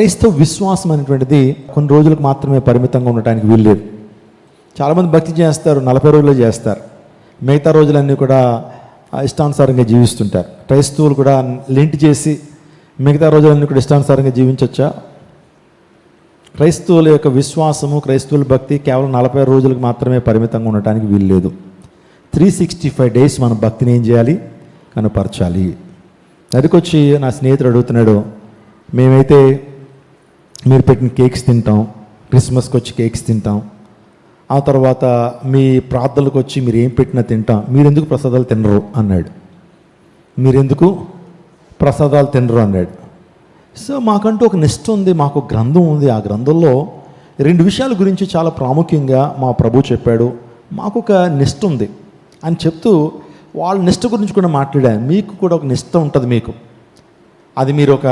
క్రైస్తవ విశ్వాసం అనేటువంటిది కొన్ని రోజులకు మాత్రమే పరిమితంగా ఉండటానికి వీల్లేదు. చాలామంది భక్తి చేస్తారు, 40 రోజులు చేస్తారు, మిగతా రోజులన్నీ కూడా ఇష్టానుసారంగా జీవిస్తుంటారు. క్రైస్తవులు కూడా లెంట్ చేసి మిగతా రోజులన్నీ కూడా ఇష్టానుసారంగా జీవించవచ్చా? క్రైస్తవుల యొక్క విశ్వాసము, క్రైస్తవుల భక్తి కేవలం 40 రోజులకు మాత్రమే పరిమితంగా ఉండటానికి వీల్లేదు. 365 డేస్ మన భక్తిని ఏం చేయాలి? కనపరచాలి. అదికొచ్చి నా స్నేహితుడు అడుగుతున్నాడు, మేమైతే మీరు పెట్టిన కేక్స్ తింటాం, క్రిస్మస్కి వచ్చి కేక్స్ తింటాం, ఆ తర్వాత మీ ప్రార్థనలకు వచ్చి మీరు ఏం పెట్టినా తింటాం, మీరెందుకు ప్రసాదాలు తినరు అన్నాడు. మీరెందుకు ప్రసాదాలు తినరు అన్నాడు. సో మాకంటూ ఒక నిష్ట ఉంది, మాకు గ్రంథం ఉంది. ఆ గ్రంథంలో 2 విషయాల గురించి చాలా ప్రాముఖ్యంగా మా ప్రభు చెప్పాడు. మాకు ఒక నిష్ట ఉంది అని చెప్తూ వాళ్ళ నిష్ట గురించి కూడా మాట్లాడాను. మీకు కూడా ఒక నిష్ట ఉంటుంది. మీకు అది మీరు ఒక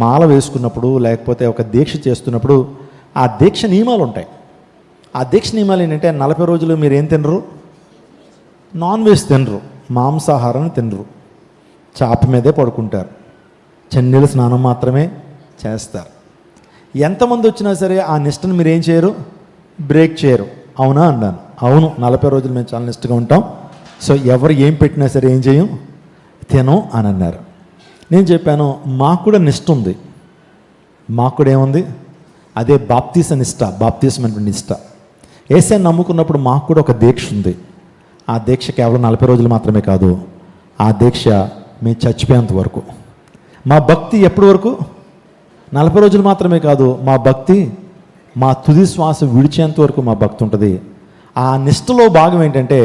మాల వేసుకున్నప్పుడు, లేకపోతే ఒక దీక్ష చేస్తున్నప్పుడు ఆ దీక్ష నియమాలు ఉంటాయి. ఆ దీక్ష నియమాలు ఏంటంటే 40 రోజులు మీరు ఏం తినరు? నాన్ వెజ్ తినరు, మాంసాహారం తినరు, చాప మీదే పడుకుంటారు, చన్నీళ్ళ స్నానం మాత్రమే చేస్తారు. ఎంతమంది వచ్చినా సరే ఆ నిష్టను మీరు ఏం చేయరు? బ్రేక్ చేయరు. అవునా అన్నాను. అవును, 40 రోజులు మేము చాలా నిష్టగా ఉంటాం. సో ఎవరు ఏం పెట్టినా సరే ఏం చేయం? తినం అని అన్నారు. నేను చెప్పాను, మాకు కూడా నిష్ట ఉంది. మాకు కూడా ఏముంది? అదే బాప్తీస నిష్ట, బాప్తీసం అంటే నిష్ట. యేసయ్యను నమ్ముకున్నప్పుడు మాకు కూడా ఒక దీక్ష ఉంది. ఆ దీక్ష కేవలం 40 రోజులు మాత్రమే కాదు, ఆ దీక్ష మేము చచ్చిపోయేంత వరకు. మా భక్తి ఎప్పటి వరకు? 40 రోజులు మాత్రమే కాదు, మా భక్తి మా తుది శ్వాస విడిచేంత వరకు మా భక్తి ఉంటుంది. ఆ నిష్టలో భాగం ఏంటంటే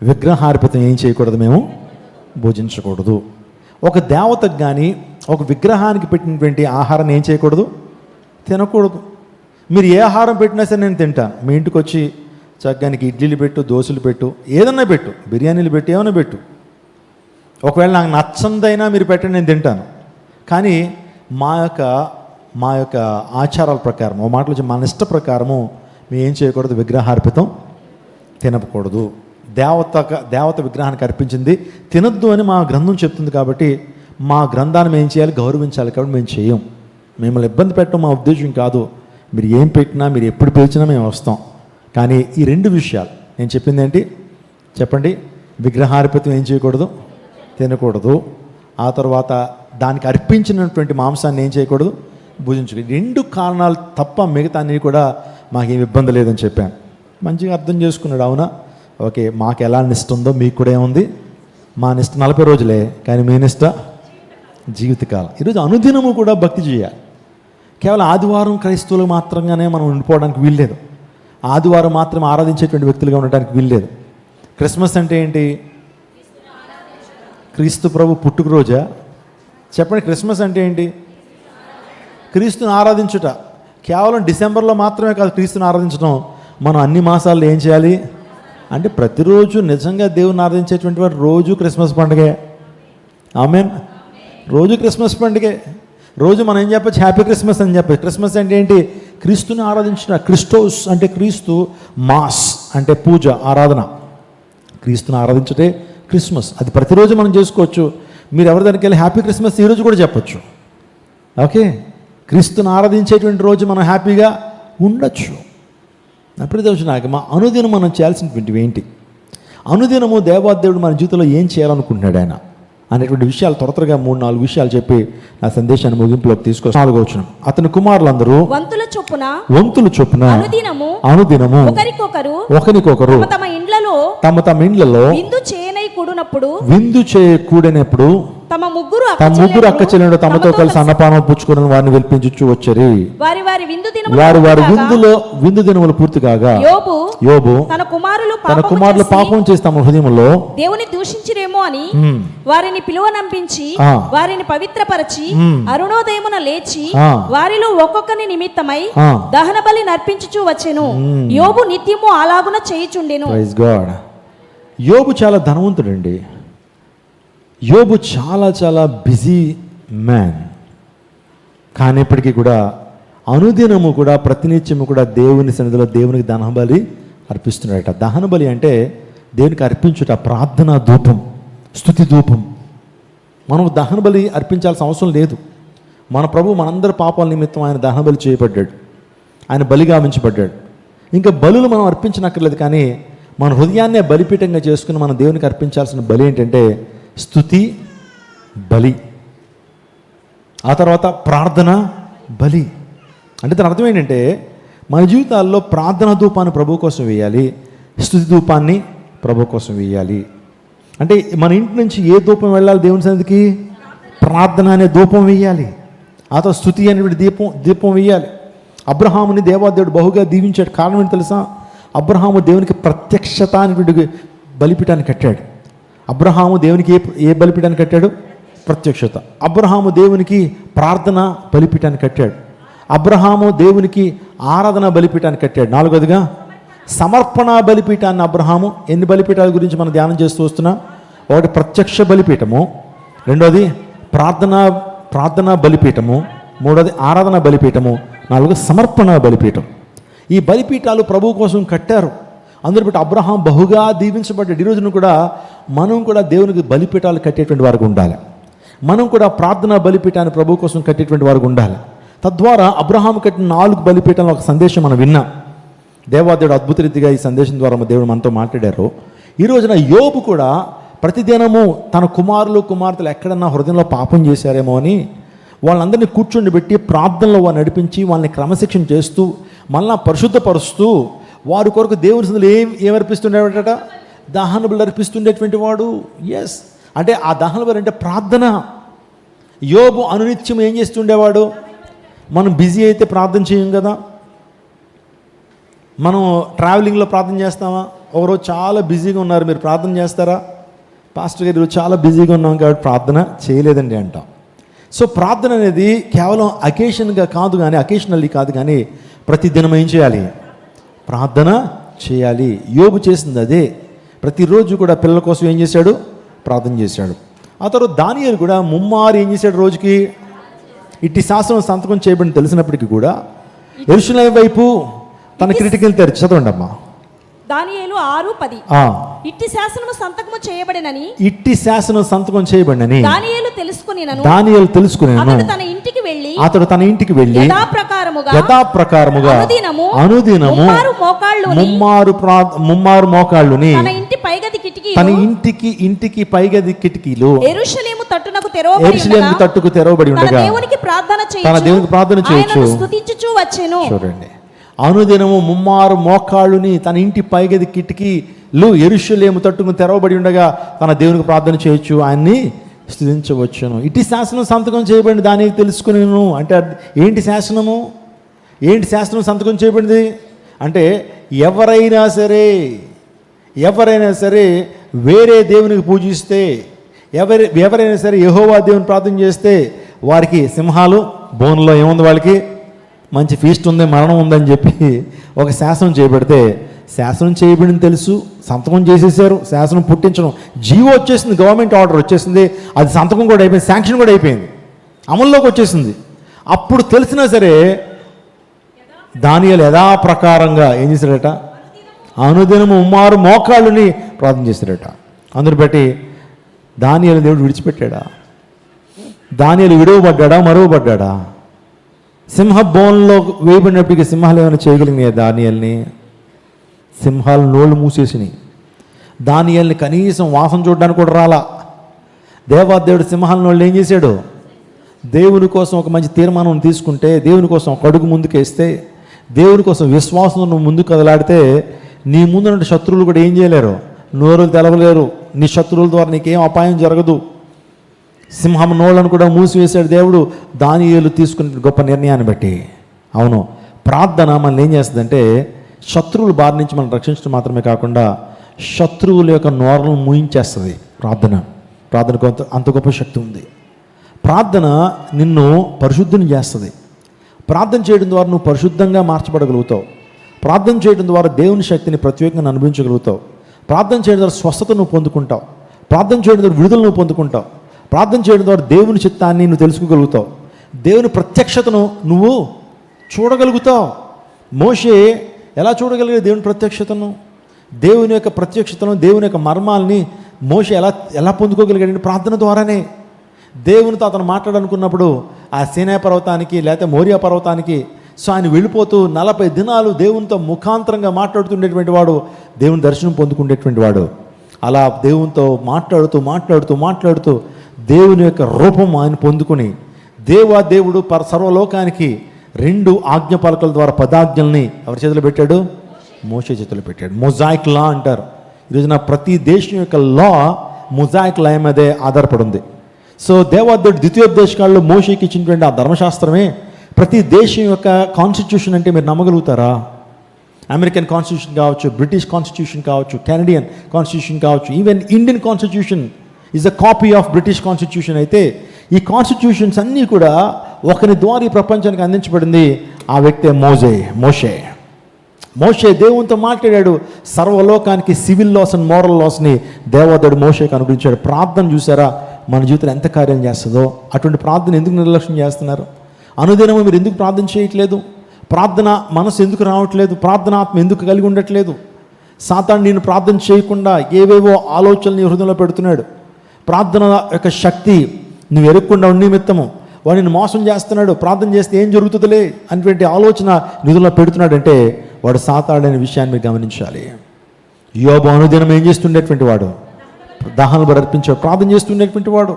విగ్రహార్పితం ఏం చేయకూడదు, మేము భుజించకూడదు. ఒక దేవతకు కానీ ఒక విగ్రహానికి పెట్టినటువంటి ఆహారాన్ని ఏం చేయకూడదు? తినకూడదు. మీరు ఏ ఆహారం పెట్టినా సరే నేను తింటాను. మీ ఇంటికి వచ్చి చక్కగానికి ఇడ్లీలు పెట్టు, దోశలు పెట్టు, ఏదన్నా పెట్టు, బిర్యానీలు పెట్టు, ఏమైనా పెట్టు. ఒకవేళ నాకు నచ్చందైనా మీరు పెట్టండి, నేను తింటాను. కానీ మా యొక్క ఆచారాల ప్రకారం, ఓ మాటలు మన ఇష్ట ప్రకారము మేము ఏం చేయకూడదు? విగ్రహార్పితం తినకూడదు. దేవత విగ్రహానికి అర్పించింది తినద్దు అని మా గ్రంథం చెప్తుంది. కాబట్టి మా గ్రంథాన్ని మేము ఏం చేయాలి? గౌరవించాలి. కాబట్టి మేము చేయం. మిమ్మల్ని ఇబ్బంది పెట్టడం మా ఉద్దేశం కాదు. మీరు ఏం పెట్టినా, మీరు ఎప్పుడు పిలిచినా మేము వస్తాం. కానీ ఈ 2 విషయాలు నేను చెప్పింది ఏంటి చెప్పండి? విగ్రహార్పితం ఏం చేయకూడదు? తినకూడదు. ఆ తర్వాత దానికి అర్పించినటువంటి మాంసాన్ని ఏం చేయకూడదు? భుజించకూడదు. 2 కారణాలు తప్ప మిగతా అన్నీ కూడా మాకేం ఇబ్బంది లేదని చెప్పాను. మంచిగా అర్థం చేసుకున్నాడు. అవునా, ఓకే, మాకు ఎలా నిష్ట ఉందో మీకు కూడా ఏముంది? మా నిష్ట 40 రోజులే, కానీ మీ నిష్ట జీవితకాలం. ఈరోజు అనుదినము కూడా భక్తి చేయాలి. కేవలం ఆదివారం క్రైస్తవులు మాత్రంగానే మనం ఉండిపోవడానికి వీల్లేదు. ఆదివారం మాత్రమే ఆరాధించేటువంటి వ్యక్తులుగా ఉండడానికి వీల్లేదు. క్రిస్మస్ అంటే ఏంటి? క్రీస్తు ప్రభు పుట్టుకరోజా? చెప్పండి. క్రిస్మస్ అంటే ఏంటి? క్రీస్తుని ఆరాధించుట. కేవలం డిసెంబర్లో మాత్రమే కాదు క్రీస్తుని ఆరాధించడం. మనం అన్ని మాసాల్లో ఏం చేయాలి అంటే ప్రతిరోజు నిజంగా దేవుని ఆరాధించేటువంటి వారు రోజు క్రిస్మస్ పండుగే. ఆమేన్. రోజు క్రిస్మస్ పండుగే. రోజు మనం ఏం చెప్పచ్చు? హ్యాపీ క్రిస్మస్ అని చెప్పచ్చు. క్రిస్మస్ అంటే ఏంటి? క్రీస్తుని ఆరాధించిన. క్రిస్టోస్ అంటే క్రీస్తు, మాస్ అంటే పూజ, ఆరాధన. క్రీస్తుని ఆరాధించటే క్రిస్మస్. అది ప్రతిరోజు మనం చేసుకోవచ్చు. మీరు ఎవరి దగ్గరికి వెళ్ళి హ్యాపీ క్రిస్మస్ ఈరోజు కూడా చెప్పచ్చు. ఓకే, క్రీస్తుని ఆరాధించేటువంటి రోజు మనం హ్యాపీగా ఉండొచ్చు. అప్పుడు నాకు మా అనుదినం మనం చేయాల్సినటువంటివి ఏంటి? అనుదినము దేవాదేవుడు మన జీవితంలో ఏం చేయాలనుకుంటున్నాడు ఆయన అనేటువంటి విషయాలు త్వరగా 3-4 విషయాలు చెప్పి నా సందేశాన్ని ముగింపులోకి తీసుకొచ్చి 4వ వచనం. అతని కుమారులందరూ వంతుల చొప్పున అనుదినము ఒకరికొకరు తమ ఇండ్లలో విందు చేయకూడనప్పుడు తమ ముగ్గురు అక్క చెల్లెలు తమతో కలిసి అన్నపానం పుచ్చుకుని వారిని వెల్పించుచు వచ్చరి. వారి విందు దినములు పూర్తి కాగా యోబు తన కుమారులు పాపం చేసి తమ హృదయంలో దేవుని దూషించిరేమో అని వారిని పిలువనంపించి వారిని పవిత్రపరచి అరుణోదయమున లేచి వారిలో ఒక్కొక్కని నిమిత్తమై దహన బలి నర్పించుచు వచ్చెను. యోబు నిత్యము అలాగున చేయుచుండెను. Praise God. యోబు చాలా ధనవంతుడండి. యోబు చాలా బిజీ మ్యాన్. కానీ ఇప్పటికీ కూడా అనుదినము కూడా ప్రతినిత్యము కూడా దేవుని సన్నిధిలో దేవునికి దహన బలి అర్పిస్తున్నాడట. దహన బలి అంటే దేవునికి అర్పించుట, ప్రార్థన ధూపం, స్తుతి ధూపం. మనం దహన బలి అర్పించాల్సిన అవసరం లేదు. మన ప్రభు మనందరి పాపాల నిమిత్తం ఆయన దహనబలి చేయబడ్డాడు, ఆయన బలిగా ఉంచబడ్డాడు. ఇంకా బలులు మనం అర్పించనక్కర్లేదు, కానీ మన హృదయాన్నే బలిపీఠంగా చేసుకుని మన దేవునికి అర్పించాల్సిన బలి ఏంటంటే స్తుతి బలి, ఆ తర్వాత ప్రార్థన బలి. అంటే దాని అర్థం ఏంటంటే మన జీవితాల్లో ప్రార్థన ధూపాన్ని ప్రభు కోసం వేయాలి, స్తుతి ధూపాన్ని ప్రభు కోసం వేయాలి. అంటే మన ఇంటి నుంచి ఏ ధూపం వెళ్ళాలి దేవుని సన్నిధికి? ప్రార్థన అనే ధూపం వేయాలి, ఆ తర్వాత స్తుతి అనేటువంటి దీపం వేయాలి. అబ్రహాముని దేవాదేవుడు బహుగా దీవించాడు. కారణం ఏంటి తెలుసా? అబ్రహాము దేవునికి ప్రత్యక్షత అనేటువంటి బలిపీఠాన్ని కట్టాడు. అబ్రహాము దేవునికి ఏ బలిపీఠాన్ని కట్టాడు? ప్రత్యక్షత. అబ్రహాము దేవునికి ప్రార్థన బలిపీఠాన్ని కట్టాడు. అబ్రహాము దేవునికి ఆరాధన బలిపీఠాన్ని కట్టాడు. నాలుగోదిగా సమర్పణ బలిపీఠాన్ని అబ్రహాము. ఎన్ని బలిపీఠాల గురించి మనం ధ్యానం చేస్తూ వస్తున్నాం? ఒకటి ప్రత్యక్ష బలిపీఠము, రెండోది ప్రార్థన బలిపీఠము, మూడోది ఆరాధన బలిపీఠము, నాలుగోది సమర్పణ బలిపీఠం. ఈ బలిపీఠాలు ప్రభు కోసం కట్టారు. అందరూ బట్టి అబ్రహాం బహుగా దీవించబడ్డాడు. ఈ రోజున కూడా మనం కూడా దేవునికి బలిపీఠాలు కట్టేటువంటి వారికి ఉండాలి. మనం కూడా ప్రార్థనా బలిపీఠాన్ని ప్రభు కోసం కట్టేటువంటి వారికి ఉండాలి. తద్వారా అబ్రహాం కట్టిన 4 బలిపీఠాల ఒక సందేశం మనం విన్నాం. దేవాదేవుడు అద్భుత రీతిగా ఈ సందేశం ద్వారా దేవుడు మనతో మాట్లాడారు. ఈ రోజున యోబు కూడా ప్రతిదినము తన కుమార్తెలు ఎక్కడన్నా హృదయంలో పాపం చేశారేమో అని వాళ్ళందరినీ కూర్చొని ప్రార్థనలో వారు నడిపించి వాళ్ళని క్రమశిక్షణ చేస్తూ మళ్ళా పరిశుద్ధపరుస్తూ వారి కొరకు దేవుని సన్నిధిలో ఏమర్పిస్తుండేవాడట? దహన బలి అర్పిస్తుండేటువంటి వాడు. ఎస్, అంటే ఆ దహన బలి అంటే ప్రార్థన. యోబు అనునిత్యం ఏం చేస్తుండేవాడు? మనం బిజీ అయితే ప్రార్థన చేయం కదా. మనం ట్రావెలింగ్లో ప్రార్థన చేస్తామా? ఒకరోజు చాలా బిజీగా ఉన్నారు, మీరు ప్రార్థన చేస్తారా? పాస్టర్ గారు చాలా బిజీగా ఉన్నాం కాబట్టి ప్రార్థన చేయలేదండి అంటాం. సో ప్రార్థన అనేది కేవలం అకేషనల్లీ కాదు కానీ ప్రతిదినం ఏం చేయాలి? ప్రార్థన చేయాలి. యోబు చేసింది అదే. ప్రతిరోజు కూడా పిల్లల కోసం ఏం చేశాడు? ప్రార్థన చేశాడు. ఆ తర్వాత దానియేలు కూడా ముమ్మారు ఏం చేశాడు? రోజుకి ఇట్టి శాసనం సంతకం చేయబడి తెలిసినప్పటికీ కూడా యెరూషలేము వైపు తన కిటికీలు తెరిచి చదవండి అమ్మా. దానియేలు 6:10. ఇట్టి శాసనము సంతకము చేయబడినని దానియేలు తెలుసుకుని అతడు తన ఇంటికి వెళ్ళి యథాప్రకారముగా ముమ్మారు మోకాళ్ళుని తన ఇంటికి పైగది కిటికీలు యెరూషలేము తట్టుకు తెరవబడి ఉండగా తన దేవునికి ప్రార్థన చేయొచ్చు. చూడండి, అనుదినము ముమ్మారు మోకాళ్ళుని తన ఇంటి పైగది కిటికీలు యెరూషలేము తట్టుకు తెరవబడి ఉండగా తన దేవునికి ప్రార్థన చేయొచ్చు, ఆయన్ని స్తుతించవచ్చును. ఇటు శాసనం సంతకం చేయబడింది దానికి తెలుసుకునేను. అంటే ఏంటి శాసనము? ఏంటి శాసనం సంతకం చేయబడింది అంటే ఎవరైనా సరే వేరే దేవునికి పూజిస్తే, ఎవరైనా సరే యెహోవా దేవుని ప్రార్థన చేస్తే వారికి సింహాలు బోన్లో ఏముంది? వాళ్ళకి మంచి ఫీస్ట్ ఉంది, మరణం ఉందని చెప్పి ఒక శాసనం చేయబడితే, శాసనం చేయబడింది తెలుసు, సంతకం చేసేసారు, శాసనం పుట్టించడం, జీవో వచ్చేసింది, గవర్నమెంట్ ఆర్డర్ వచ్చేసింది, అది సంతకం కూడా అయిపోయింది, శాంక్షన్ కూడా అయిపోయింది, అమల్లోకి వచ్చేసింది. అప్పుడు తెలిసినా సరే దానియేలు యథాప్రకారంగా ఏం చేశాడట? అనుదినము ముమ్మారు మోకాళ్ళుని ప్రార్థన చేశాడట. అందుని బట్టి దానియేలు దేవుడు విడిచిపెట్టాడా? దానియేలు విడవబడ్డా? మరువబడ్డా? సింహ బోన్లో వేయబడినప్పటికీ సింహాలు ఏమైనా చేయగలిగినాయి దానియేల్ని? సింహాలు నోళ్ళు మూసేసినాయి. దానియేల్ని కనీసం వాసన చూడడానికి కూడా రాలా. దేవాదేవుడు సింహాల నోళ్ళు ఏం చేశాడు? దేవుని కోసం ఒక మంచి తీర్మానం తీసుకుంటే, దేవుని కోసం ఒక అడుగు ముందుకేస్తే, దేవుని కోసం విశ్వాసం నువ్వు ముందుకు కదలాడితే నీ ముందున్న శత్రువులు కూడా ఏం చేయలేరు? నోరులు తెలవలేరు. నీ శత్రువుల ద్వారా నీకేం అపాయం జరగదు. సింహం నోళ్ళను కూడా మూసివేశాడు దేవుడు దానియేలు తీసుకునే గొప్ప నిర్ణయాన్ని బట్టి. అవును, ప్రార్థన మనల్ని ఏం చేస్తుందంటే శత్రువుల బారి నుంచి మనం రక్షించడం మాత్రమే కాకుండా శత్రువుల యొక్క నోరలను మూయించేస్తుంది. ప్రార్థనకు అంత గొప్ప శక్తి ఉంది. ప్రార్థన నిన్ను పరిశుద్ధిని చేస్తుంది. ప్రార్థన చేయడం ద్వారా నువ్వు పరిశుద్ధంగా మార్చబడగలుగుతావు. ప్రార్థన చేయడం ద్వారా దేవుని శక్తిని ప్రత్యేకంగా అనుభవించగలుగుతావు. ప్రార్థన చేయడం ద్వారా స్వస్థత నువ్వు పొందుకుంటావు. ప్రార్థన చేయడం ద్వారా విడుదల నువ్వు పొందుకుంటావు. ప్రార్థన చేయడం ద్వారా దేవుని చిత్తాన్ని నువ్వు తెలుసుకోగలుగుతావు. దేవుని ప్రత్యక్షతను నువ్వు చూడగలుగుతావు. మోషే ఎలా చూడగలిగే దేవుని ప్రత్యక్షతను? దేవుని యొక్క ప్రత్యక్షతను, దేవుని యొక్క మర్మాల్ని మోషే ఎలా పొందుకోగలిగాడు? ప్రార్థన ద్వారానే. దేవునితో అతను మాట్లాడాలనుకున్నప్పుడు ఆ సీనాయి పర్వతానికి లేకపోతే మోరియా పర్వతానికి. సో ఆయన వెళ్ళిపోతూ 40 దినాలు దేవునితో ముఖాంతరంగా మాట్లాడుతుండేటువంటి వాడు, దేవుని దర్శనం పొందుకునేటువంటి వాడు. అలా దేవునితో మాట్లాడుతూ దేవుని యొక్క రూపం ఆయన పొందుకుని దేవుడు సర్వలోకానికి 2 ఆజ్ఞ పలకల ద్వారా 10 ఆజ్ఞల్ని ఎవరి చేతిలో పెట్టాడు? మోషే చేతిలో పెట్టాడు. మొజాయిక్ లా అంటారు. ఈరోజున ప్రతి దేశం యొక్క లా మొజాయిక్ లా మీదే ఆధారపడి ఉంది. సో దేవాదేవుడు ద్వితీయోపదేశకాల్లో మోషేకి ఇచ్చినటువంటి ఆ ధర్మశాస్త్రమే ప్రతి దేశం యొక్క కాన్స్టిట్యూషన్. అంటే మీరు నమ్మగలుగుతారా? అమెరికన్ కాన్స్టిట్యూషన్ కావచ్చు, బ్రిటిష్ కాన్స్టిట్యూషన్ కావచ్చు, కెనడియన్ కాన్స్టిట్యూషన్ కావచ్చు, even Indian constitution is a copy of British constitution. అయితే ఈ కాన్స్టిట్యూషన్స్ అన్నీ కూడా ఒకరి ద్వారా ఈ ప్రపంచానికి అందించబడింది. ఆ వ్యక్తే మోషే దేవునితో మాట్లాడాడు. సర్వలోకానికి సివిల్ లాస్ అండ్ మోరల్ లాస్ని దేవదేవుడు మోషేకి అనుగ్రహించాడు. ప్రార్థన చూసారా మన జీవితంలో ఎంత కార్యం చేస్తుందో? అటువంటి ప్రార్థన ఎందుకు నిర్లక్ష్యం చేస్తున్నారు? అనుదినము మీరు ఎందుకు ప్రార్థన చేయట్లేదు? ప్రార్థన మనసు ఎందుకు రావట్లేదు? ప్రార్థన ఆత్మ ఎందుకు కలిగి ఉండట్లేదు? సాతాను నేను ప్రార్థన చేయకుండా ఏవేవో ఆలోచనలు నీ హృదయంలో పెడుతున్నాడు. ప్రార్థన యొక్క శక్తి నువ్వు ఎరుక్కుండా ఉన్న నిమిత్తము వాడిని మోసం చేస్తున్నాడు. ప్రార్థన చేస్తే ఏం జరుగుతుందిలే అనేటువంటి ఆలోచన నిధుల్లో పెడుతున్నాడంటే వాడు సాతాడనే విషయాన్ని మీరు గమనించాలి. యోబు అనుదినం ఏం చేస్తుండేటువంటి వాడు? దహన బలి అర్పించాడు, ప్రార్థన చేస్తుండేటువంటి వాడు.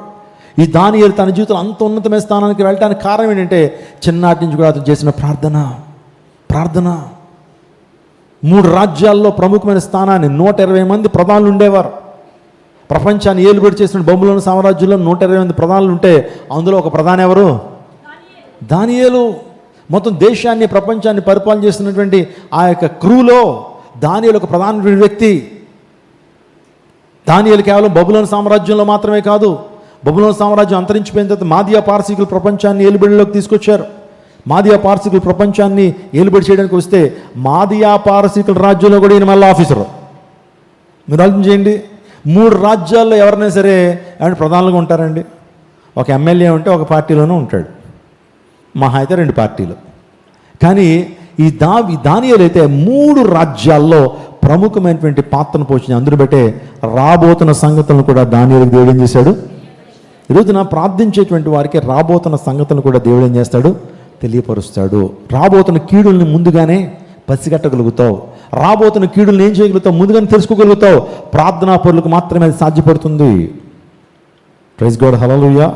ఈ దానియేలు తన జీవితంలో అంత ఉన్నతమైన స్థానానికి వెళ్ళడానికి కారణం ఏంటంటే చిన్ననాటి నుంచి కూడా అతను చేసిన ప్రార్థన. 3 రాజ్యాల్లో ప్రముఖమైన స్థానాన్ని 120 మంది ప్రధానులు ఉండేవారు. ప్రపంచాన్ని ఏలుబడి చేసిన బబులోను సామ్రాజ్యంలో 120 మంది ప్రధానులు ఉంటే అందులో ఒక ప్రధాని ఎవరు? దానియేలు. మొత్తం దేశాన్ని ప్రపంచాన్ని పరిపాలన చేస్తున్నటువంటి ఆ యొక్క క్రూలో దానియేలు ఒక ప్రధానమైన వ్యక్తి. దానియేలు కేవలం బబులోను సామ్రాజ్యంలో మాత్రమే కాదు, బబులోను సామ్రాజ్యం అంతరించిపోయిన తర్వాత మాదియా పారసీకులు ప్రపంచాన్ని ఏలుబడిలోకి తీసుకొచ్చారు. మాదియా పారసీకులు ప్రపంచాన్ని ఏలుబడి చేయడానికి వస్తే మాదియా పారసీకుల రాజ్యంలో కూడా ఈయన మళ్ళీ ఆఫీసరు. మీరు ఆలోచన చేయండి. 3 రాజ్యాల్లో ఎవరైనా సరే ఏమంటే ప్రధానంగా ఉంటారండి. ఒక ఎమ్మెల్యే ఉంటే ఒక పార్టీలోనే ఉంటాడు, మహా అయితే 2 పార్టీలు. కానీ ఈ దానియేలు అయితే 3 రాజ్యాల్లో ప్రముఖమైనటువంటి పాత్రను పోషించి అందులో బట్టే రాబోతున్న సంగతులను కూడా దానియేలుకు దేవుడు ఏం చేశాడు? ఈరోజున ప్రార్థించేటువంటి వారికి రాబోతున్న సంగతులను కూడా దేవుడు ఏం చేస్తాడు? తెలియపరుస్తాడు. రాబోతున్న కీడుల్ని ముందుగానే పసిగట్టగలుగుతావు. రాబోతున్న కీడుల్ని ఏం చేయగలుగుతావు? ముందుగానే తెలుసుకోగలుగుతావు. ప్రార్థనా పరులకు మాత్రమే అది సాధ్యపడుతుంది. ప్రైజ్ గాడ్, హల్లెలూయా.